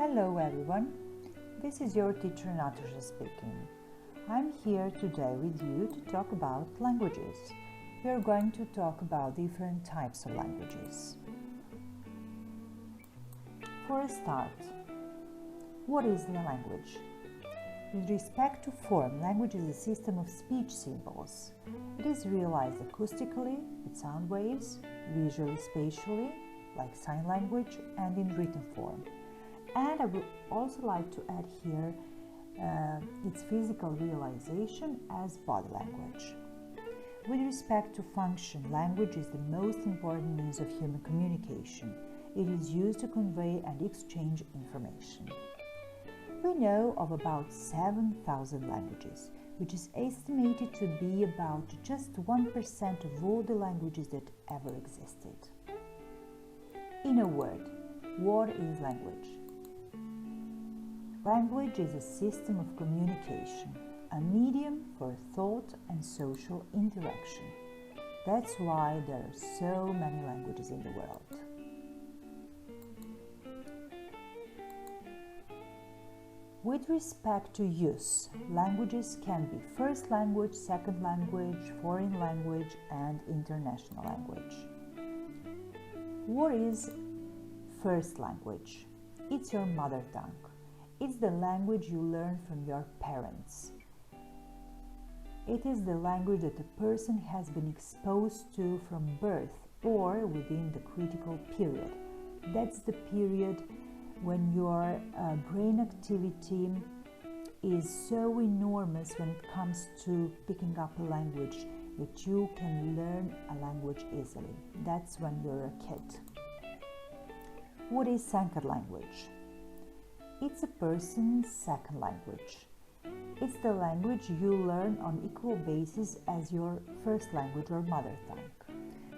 Hello everyone, this is your teacher Natasha speaking. I'm here today with you to talk about languages. We are going to talk about different types of languages. For a start, what is the language? With respect to form, language is a system of speech symbols. It is realized acoustically, with sound waves, visually, spatially, like sign language, and in written form. And I would also like to add here its physical realization as body language. With respect to function, language is the most important means of human communication. It is used to convey and exchange information. We know of about 7,000 languages, which is estimated to be about just 1% of all the languages that ever existed. In a word, what is language? Language is a system of communication, a medium for thought and social interaction. That's why there are so many languages in the world. With respect to use, languages can be first language, second language, foreign language, and international language. What is first language? It's your mother tongue. It's the language you learn from your parents. It is the language that a person has been exposed to from birth or within the critical period. That's the period when your brain activity is so enormous when it comes to picking up a language that you can learn a language easily. That's when you're a kid. What is second language? It's a person's second language. It's the language you learn on equal basis as your first language or mother tongue.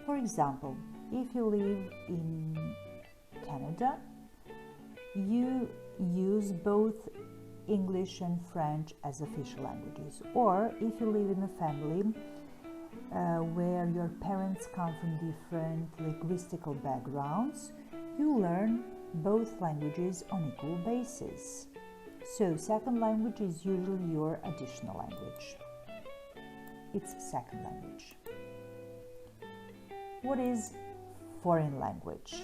For example, if you live in Canada, you use both English and French as official languages. Or if you live in a family where your parents come from different linguistical backgrounds, you learn both languages on equal basis. So second language is usually your additional language. It's second language. What is foreign language?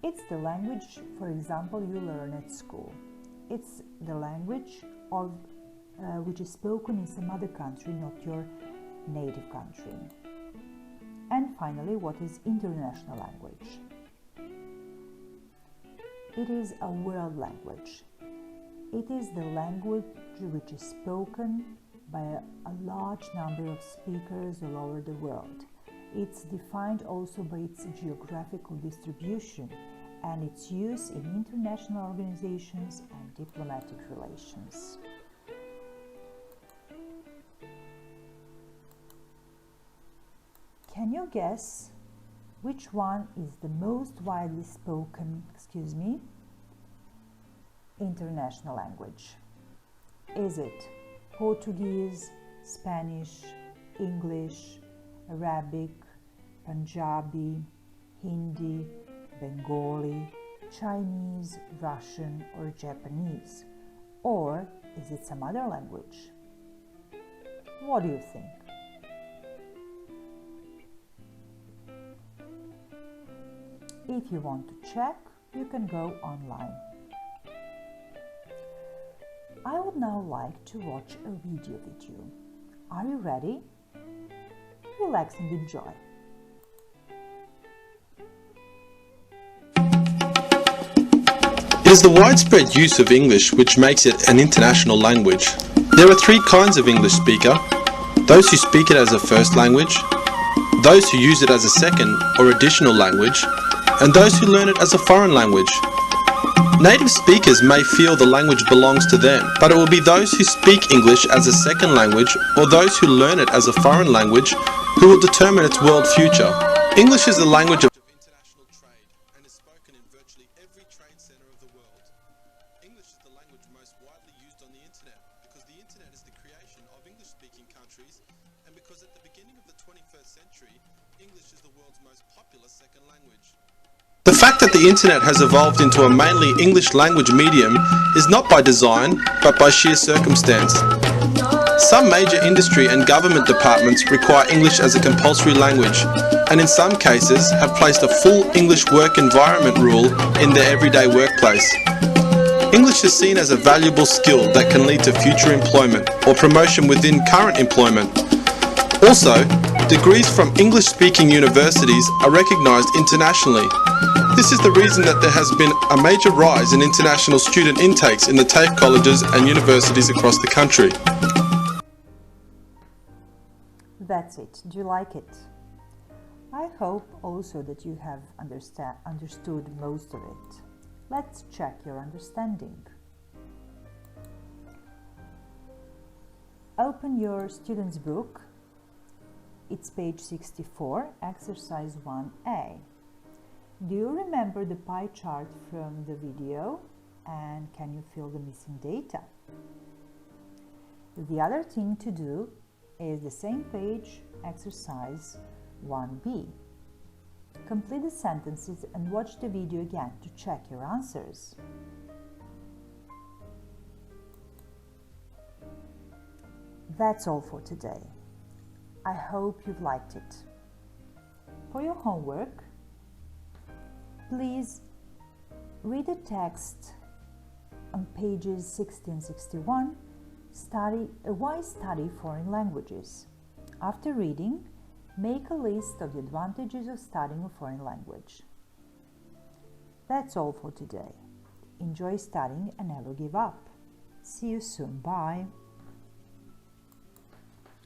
It's the language, for example, you learn at school. It's the language of which is spoken in some other country, not your native country. And finally, what is international language? It is a world language. It is the language which is spoken by a large number of speakers all over the world. It's defined also by its geographical distribution and its use in international organizations and diplomatic relations. Can you guess which one is the most widely spoken, international language? Is it Portuguese, Spanish, English, Arabic, Punjabi, Hindi, Bengali, Chinese, Russian, or Japanese? Or is it some other language? What do you think? If you want to check, you can go online. I would now like to watch a video with you. Are you ready? Relax and enjoy. It is the widespread use of English which makes it an international language. There are three kinds of English speaker: those who speak it as a first language, those who use it as a second or additional language, and those who learn it as a foreign language. Native speakers may feel the language belongs to them, but it will be those who speak English as a second language or those who learn it as a foreign language who will determine its world future. English is the language of international trade and is spoken in virtually every trade center of the world. English is the language most widely used on the internet because the internet is the creation of English-speaking countries and because at the beginning of the 21st century, English is the world's most popular second language. The fact that the internet has evolved into a mainly English language medium is not by design, but by sheer circumstance. Some major industry and government departments require English as a compulsory language, and in some cases have placed a full English work environment rule in their everyday workplace. English is seen as a valuable skill that can lead to future employment or promotion within current employment. Also, degrees from English-speaking universities are recognised internationally. This is the reason that there has been a major rise in international student intakes in the TAFE colleges and universities across the country. That's it. Do you like it? I hope also that you have understood most of it. Let's check your understanding. Open your student's book. It's page 64, exercise 1A. Do you remember the pie chart from the video? And can you fill the missing data? The other thing to do is the same page, exercise 1B. Complete the sentences and watch the video again to check your answers. That's all for today. I hope you've liked it. For your homework, please read the text on pages 60 and 61. Why study foreign languages? After reading, make a list of the advantages of studying a foreign language. That's all for today. Enjoy studying and never give up. See you soon. Bye.